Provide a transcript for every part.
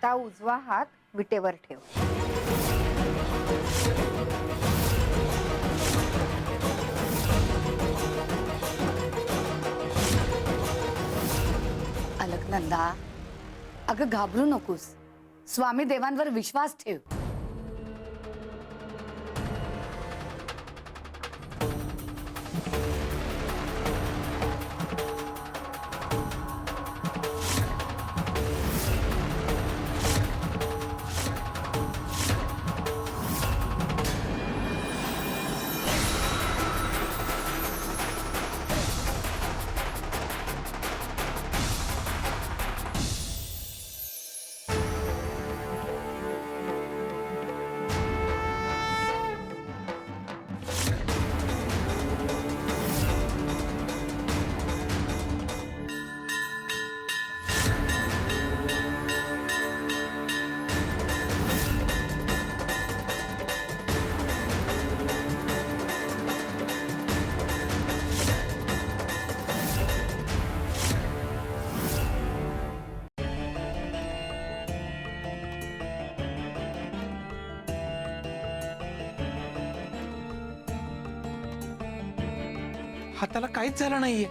आता उजवा हात विटेवर ठेव. अलकनंदा, अगं घाबरू नकोस. स्वामी देवांवर विश्वास ठेव. हाताला काहीच झालं नाहीये.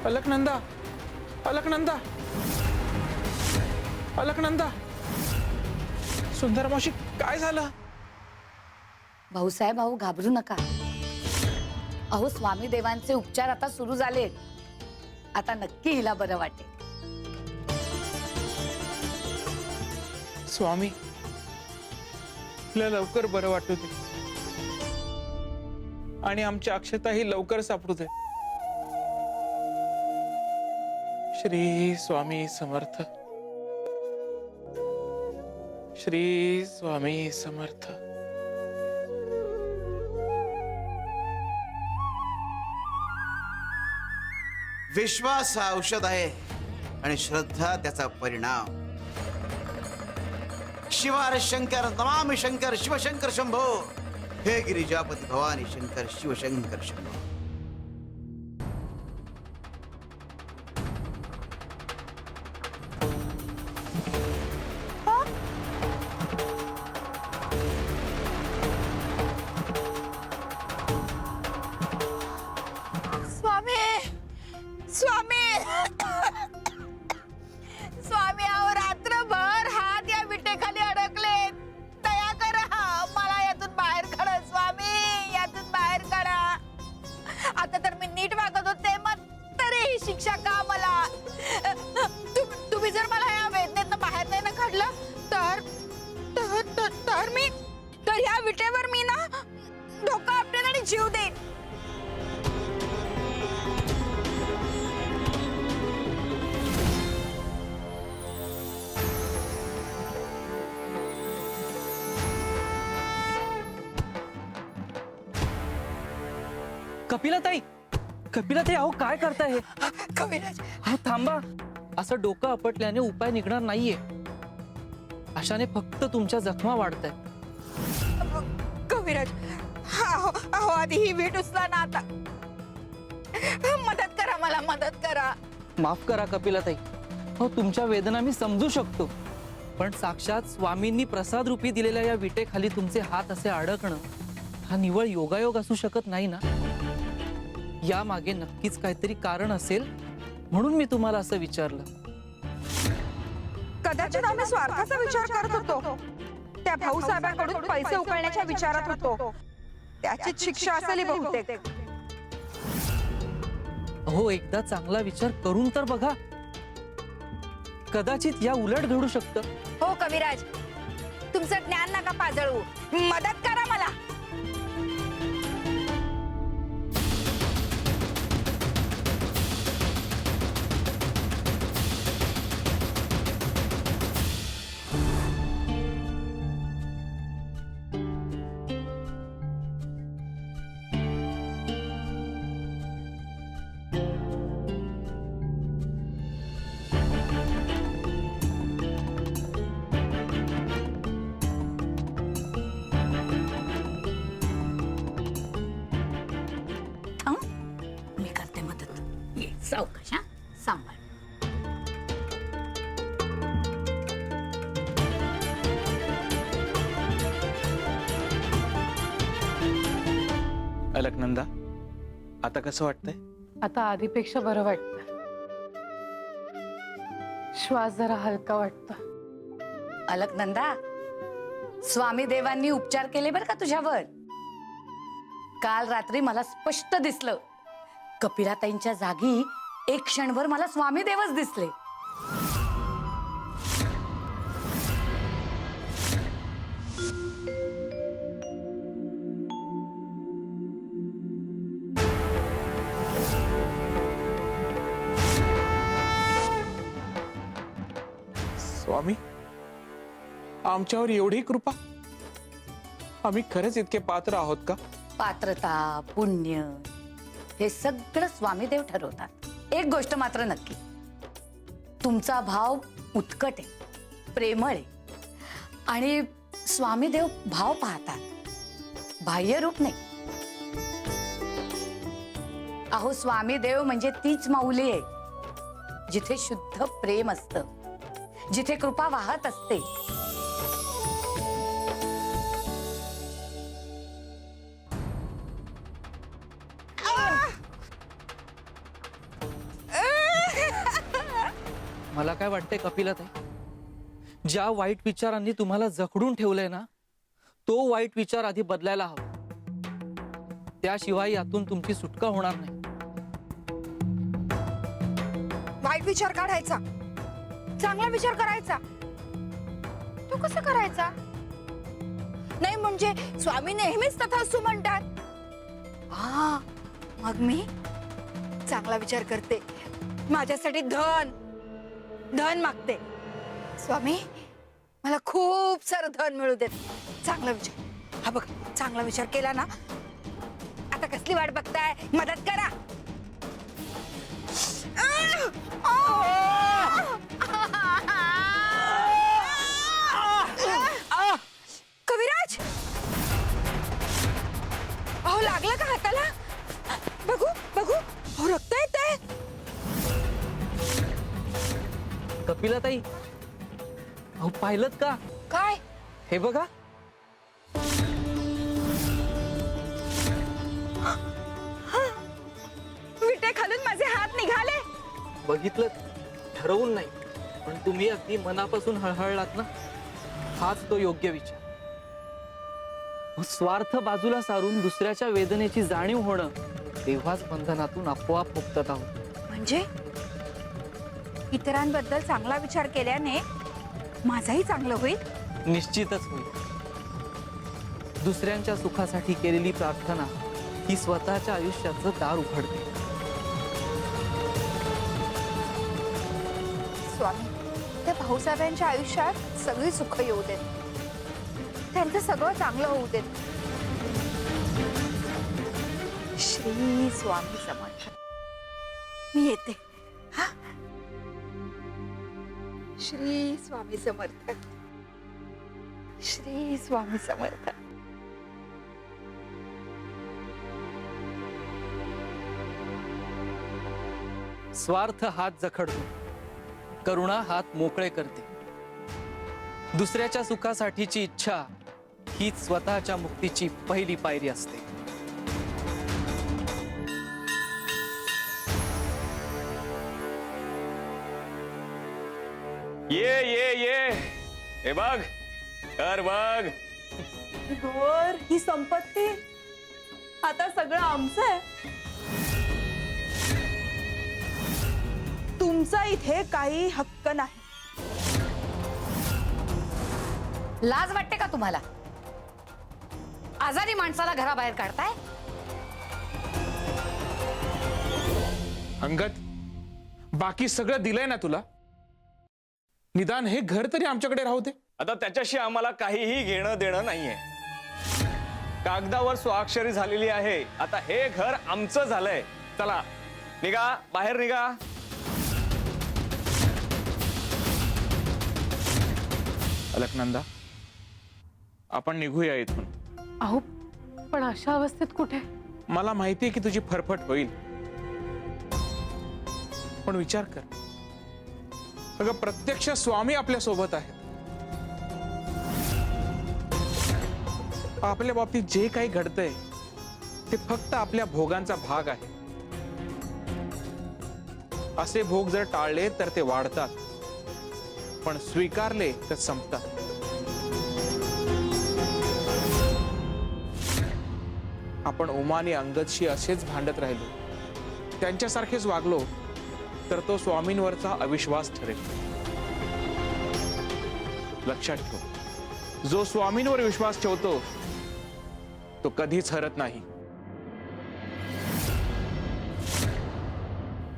अलकनंदा, अलकनंदा, अलकनंदा, सुंदर मावशी काय झालं? भाऊसाहेब, अहो घाबरू नका. अहो स्वामी देवांचे उपचार आता सुरू झाले. आता नक्की हिला बरं वाटेल. स्वामी, तिला लवकर बरं वाटू दे आणि आमच्या अक्षताही लवकर सापडू दे. श्री स्वामी समर्थ. श्री स्वामी समर्थ. विश्वास हा औषध आहे आणि श्रद्धा त्याचा परिणाम. शिवार शंकर नमामि शंकर शिवशंकर शंभो. हे गिरिजापती भवानी शंकर शिवशंकर शंभो. स्वामी स्वामी, अहो रात्रभर हात या विटेखाली अडकले. दया करा, मला यातून बाहेर काढा स्वामी, यातून बाहेर काढा. आता तर मी नीट वागत होते, मग तरी ही शिक्षा का मला? तुम्ही जर मला या वेदनेतनं बाहेर नाही ना काढलं तर या विटेवर मी ना डोकं आपटेन आणि जीव देईन. कपिलाताई, कपिलाताई, अहो काय करताय हे? कविराज, अहो थांबा. असं डोकं आपटल्याने उपाय निघणार नाहीये. अशाने फक्त तुमच्या जखमा वाढतायत. कविराज, अहो आधी ही वीट उचला ना. आता मदत करा, मला मदत करा. माफ करा कपिलाताई. हो, तुमच्या वेदना मी समजू शकतो, पण साक्षात स्वामींनी प्रसाद रूपी दिलेल्या या विटेखाली तुमचे हात असे अडकणं हा निव्वळ योगायोग असू शकत नाही ना. या मागे नक्कीच काहीतरी कारण असेल, म्हणून मी तुम्हाला असं विचारलं. कदाचित आम्ही स्वार्थाचा विचार करत होतो. त्या भाऊसाहेबांकडून पैसे उकळण्याच्या विचारात होतो. त्याचीच शिक्षा असेल बहुतेक. हो, एकदा चांगला विचार करून तर बघा. कदाचित या उलट घडू शकतं. हो कविराज, तुमचं ज्ञान नका पाजळू. मदत करा मला. अलकनंदा, आता कसं वाटतंय? आता आधीपेक्षा बरं वाटतं. श्वास जरा हलका वाटतं. अलकनंदा, स्वामी देवांनी उपचार केले बरं का तुझ्यावर. काल रात्री मला स्पष्ट दिसलं, कपिलाताईंच्या जागी एक क्षणभर मला स्वामी देवच दिसले. स्वामी, आमच्यावर एवढी कृपा? आम्ही खरंच इतके पात्र आहोत का? पात्रता, पुण्य हे सगळं स्वामीदेव ठरवतात. एक गोष्ट मात्र नक्की, तुमचा भाव उत्कट आहे, प्रेमळ आहे. आणि स्वामीदेव भाव पाहतात, बाह्य रूप नाही. अहो, स्वामीदेव म्हणजे तीच माऊली आहे जिथे शुद्ध प्रेम असतं, जिथे कृपा वाहत असते. मला काय वाटतंय कपिलाताई, ज्या वाईट विचारांनी तुम्हाला जखडून ठेवलंय ना, तो वाईट विचार आधी बदलायला हवा. त्याशिवाय यातून तुमची सुटका होणार नाही. वाईट विचार काढायचा, चांगला विचार करायचा. तो कसा करायचा? नाही म्हणजे स्वामी नेहमीच तथास्तु म्हणतात. हा, मग मी चांगला विचार करते. माझ्यासाठी धन मागते. स्वामी, मला खूप सारं धन मिळू देत. चांगला विचार. हा बघ, चांगला विचार केला ना, आता कसली वाट बघताय? मदत करा. कविराज, अहो लागलं का हाताला? बघू बघू, अहो रक्त येतंय. कपिलाताई, अहो पाहिलत का? काय? हे बघा. विटे खालून माझे हात निघाले. बघितलं, ठरवून नाही, पण तुम्ही अगदी मनापासून हळहळलात ना, हाच तो योग्य विचार. स्वार्थ बाजूला सारून दुसऱ्याच्या वेदनेची जाणीव होणं, तेव्हाच बंधनातून आपोआप मुक्तता होते. म्हणजे इतरांबद्दल चांगला विचार केल्याने माझाही चांगलं होईल. निश्चितच होईल. दुसऱ्यांच्या सुखासाठी केलेली प्रार्थना ही स्वतःच्या आयुष्याचं दार उघडते. स्वामी, त्या भाऊसाहेबांच्या आयुष्यात सगळी सुख येऊ देत, त्यांचं सगळं चांगलं होऊ देत. श्री स्वामी समर्थ. मी येते. हा, श्री स्वामी समर्थ. श्री स्वामी समर्थ. स्वार्थ हात जखडतो, करुणा हात मोकळे करते. दुसऱ्याच्या सुखासाठीची इच्छा हीच स्वतःच्या मुक्तीची पहिली पायरी असते. ये हे बघ, कर बघ. वर ही संपत्ती आता सगळं आमचं आहे. तुमचा इथे काही हक्क नाही. लाज वाटते का तुम्हाला? आजारी माणसाला घराबाहेर काढताय. अंगद, बाकी सगळं दिलंय ना तुला, निदान हे घर तरी आमच्याकडे राहू दे. आता त्याच्याशी आम्हाला काहीही घेणं देणं नाहीये. कागदावर स्वाक्षरी झालेली आहे. आता हे घर आमचं झालंय. चला निघा, बाहेर निघा. अलकनंदा, आपण निघूया इथून. अहो, पण अशा अवस्थेत कुठे? मला माहितीये की तुझी फरफट होईल, पण विचार कर, अगं प्रत्यक्ष स्वामी आपल्या सोबत आहेत. आपल्या बाबतीत जे काही घडतंय ते फक्त आपल्या भोगांचा भाग आहे. असे भोग जर टाळले तर ते वाढतात, पण स्वीकारले तर संपतात. आपण उमा आणि अंगदशी असेच भांडत राहिलो, त्यांच्यासारखेच वागलो तर तो स्वामींवरचा अविश्वास ठरेल. लक्षात ठेव, जो स्वामींवर विश्वास ठेवतो तो कधीच हरत नाही.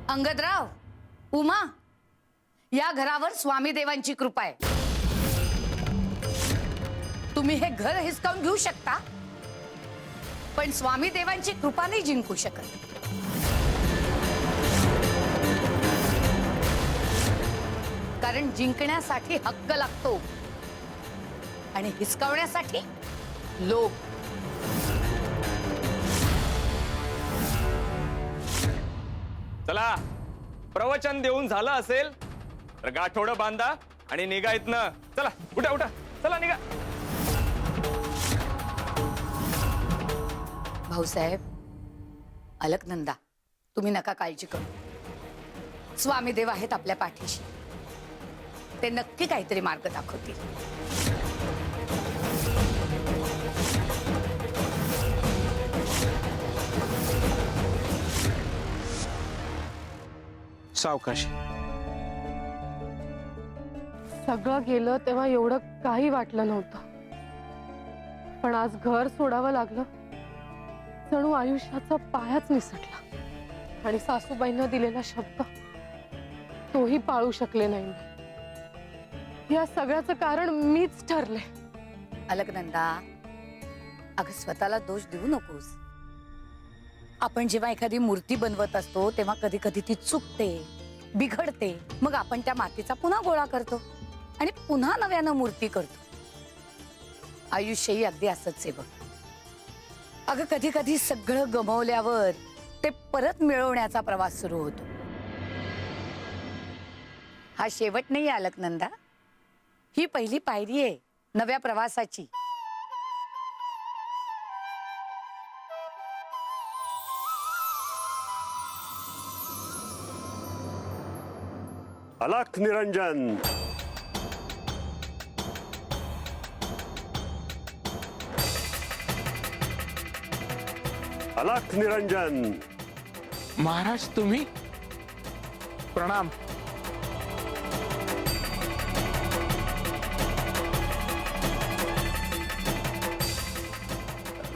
अंगदराव, उमा, या घरावर स्वामी देवांची कृपा आहे. तुम्ही हे घर हिसकावून घेऊ शकता, पण स्वामी देवांची कृपा नाही जिंकू शकत. कारण जिंकण्यासाठी हक्क लागतो आणि हिसकावण्यासाठी लोभ. चला, प्रवचन देऊन झालं असेल तर गाठोडं बांधा आणि निघा इथनं. चला, उठा उठा, चला निघा. भाऊसाहेब, अलकनंदा, तुम्ही नका काळजी करू. स्वामीदेव आहेत आपल्या पाठीशी. ते नक्की काहीतरी मार्ग दाखवतील. सावकाशी. सगळं गेलं तेव्हा एवढं काही वाटलं नव्हतं, पण आज घर सोडावं लागलं. जणू आयुष्याचा पायाच निसटला. आणि सासूबाईंना दिलेला शब्द तोही पाळू शकले नाही मी. या सगळ्याचं कारण मीच ठरले. अलकनंदा, अगं स्वतःला दोष देऊ नकोस. आपण जेव्हा एखादी मूर्ती बनवत असतो तेव्हा कधी कधी ती चुकते, बिघडते. मग आपण त्या मातीचा पुन्हा गोळा करतो आणि पुन्हा नव्यानं मूर्ती करतो. आयुष्यही अगदी असंच आहे बघ. अगं कधी कधी सगळं गमावल्यावर ते परत मिळवण्याचा प्रवास सुरू होतो. हा शेवट नाही अलकनंदा, ही पहिली पायरी आहे नव्या प्रवासाची. अलख निरंजन. अलख निरंजन. महाराज, तुम्ही? प्रणाम.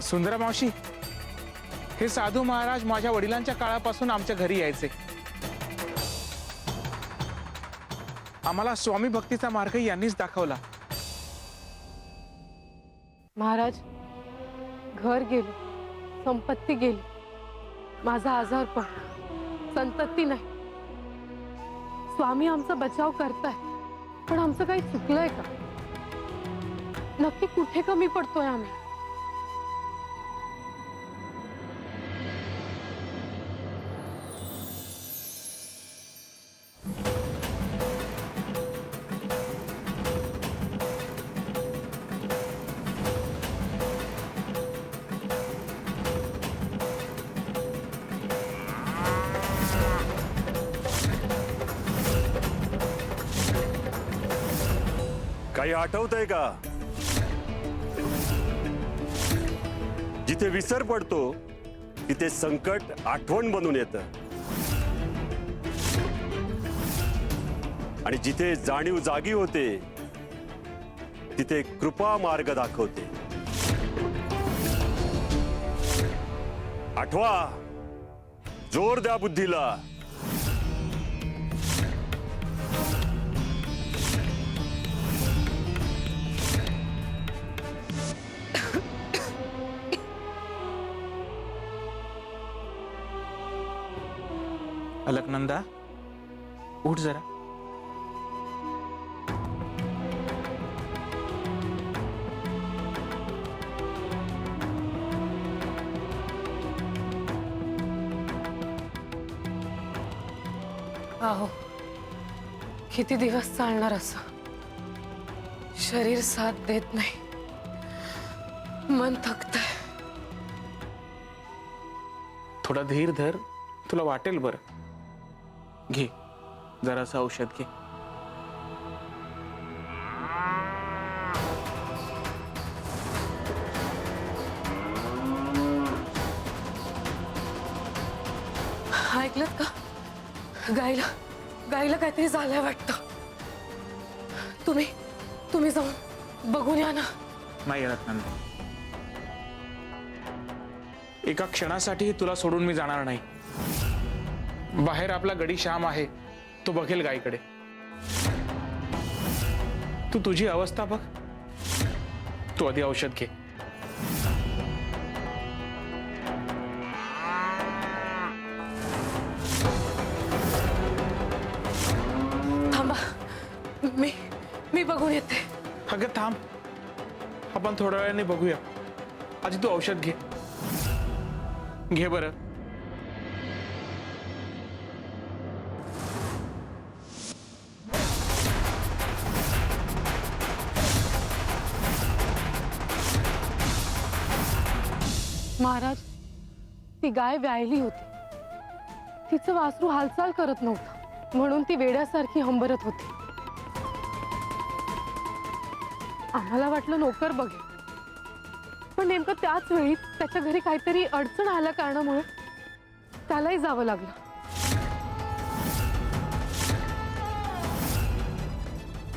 सुंदरा मावशी, हे साधू महाराज माझ्या वडिलांच्या काळापासून आमच्या घरी यायचे. आम्हाला स्वामी भक्तीचा मार्ग यांनीच दाखवला. महाराज, घर गेलं, संपत्ती गेली, माझा आजार पण, संतती नाही. स्वामी आमचा बचाव करताय, पण आमचं काही चुकलंय का? नक्की कुठे कमी पडतोय आम्ही? काही आठवतंय का? जिथे विसर पडतो तिथे संकट आठवण बनून येतं, आणि जिथे जाणीव जागी होते तिथे कृपा मार्ग दाखवते. आठवा, जोर द्या बुद्धीला. अलकनंदा, उठ जरा. अहो, किती दिवस चालणार असं? शरीर साथ देत नाही, मन थकतंय. थोडा धीर धर, तुला वाटेल बरं. घे जरासं औषध घे. ऐकलत का? गाईला काहीतरी झालंय वाटतं. तुम्ही जाऊन बघून या ना. नाही रत्नांना, एका क्षणासाठी तुला सोडून मी जाणार नाही. बाहेर आपला गडी श्याम आहे, तो बघेल गाईकडे. तू तुझी अवस्था बघ. तू आधी औषध घे. थांबा, मी बघून येते. अगं थांब, आपण थोड्या वेळाने बघूया. आधी तू औषध घे. घे बरं. महाराज, ती गाय व्यायली होती. तिचं वासरू हालचाल करत नव्हतं, म्हणून ती वेड्यासारखी हंबरत होती. आम्हाला वाटलं नोकर बघेल, पण नेमकं त्याच वेळी त्याच्या घरी काहीतरी अडचण आल्या कारणामुळे त्यालाही जावं लागलं.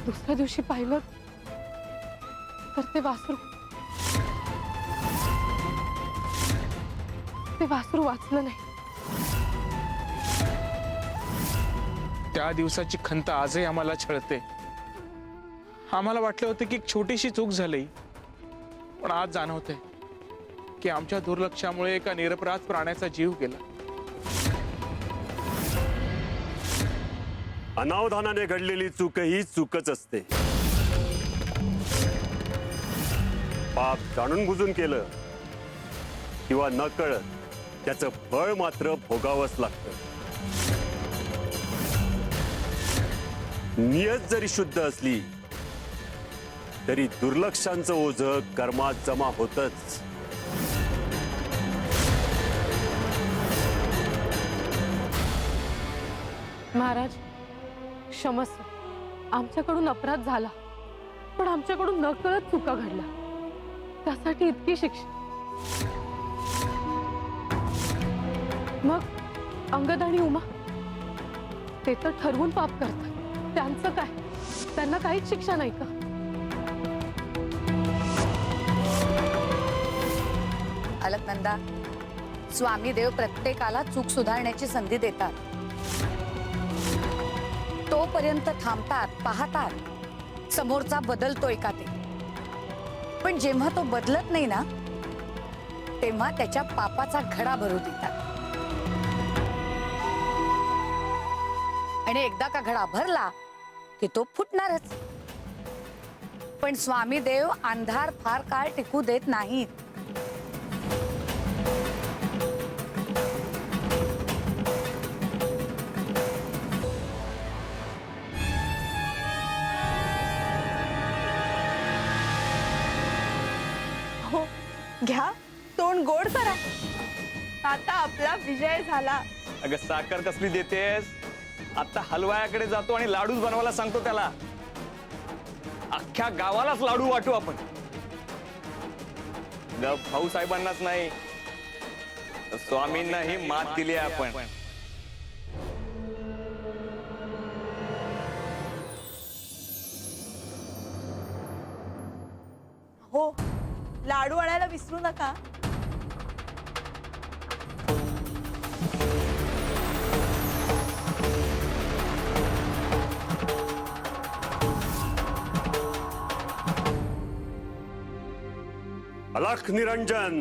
दुसऱ्या दिवशी पाहिलं तर ते वासरू वाचलं नाही. त्या दिवसाची खंत आजही आम्हाला छळते. आम्हाला वाटलं होतं की एक छोटीशी चूक झाली, पण आज जाणवतंय की आमच्या दुर्लक्षामुळे एका निरपराध प्राण्याचा जीव गेला. अनावधानाने घडलेली चूक ही चूकच असते. पाप जाणून बुजून केलं किंवा न कळत त्याचं फळ मात्र भोगावंच लागतं. नियत जरी शुद्ध असली तरी दुर्लक्षांचं ओझं कर्मात जमा होतच. महाराज, क्षमस्व. आमच्याकडून अपराध झाला, पण आमच्याकडून नकळत चुका घडल्या, त्यासाठी इतकी शिक्षा. मग अंगद आणि उमा ते तर ठरवून पाप करतात, त्यांचं काय? त्यांना काहीच शिक्षा नाही का? अलकनंदा, स्वामी देव प्रत्येकाला चूक सुधारण्याची संधी देतात. तोपर्यंत थांबतात, पाहतात समोरचा बदलतोय का ते. पण जेव्हा तो बदलत नाही ना, तेव्हा त्याच्या पापाचा घडा भरू देतात. आणि एकदा का घडा भरला की तो फुटणारच. पण स्वामी देव अंधार फार काळ टिकू देत नाहीत. हो, घ्या, तोंड गोड करा. आता आपला विजय झाला. अगं साखर कसली देतेस? आता हलवायाकडे जातो आणि लाडूच बनवायला सांगतो त्याला. अख्ख्या गावालाच लाडू वाटू आपण. भाऊ साहेबांनाच नाही, स्वामींनाही मात दिली आहे आपण. हो, लाडू आणायला विसरू नका. अलख निरंजन,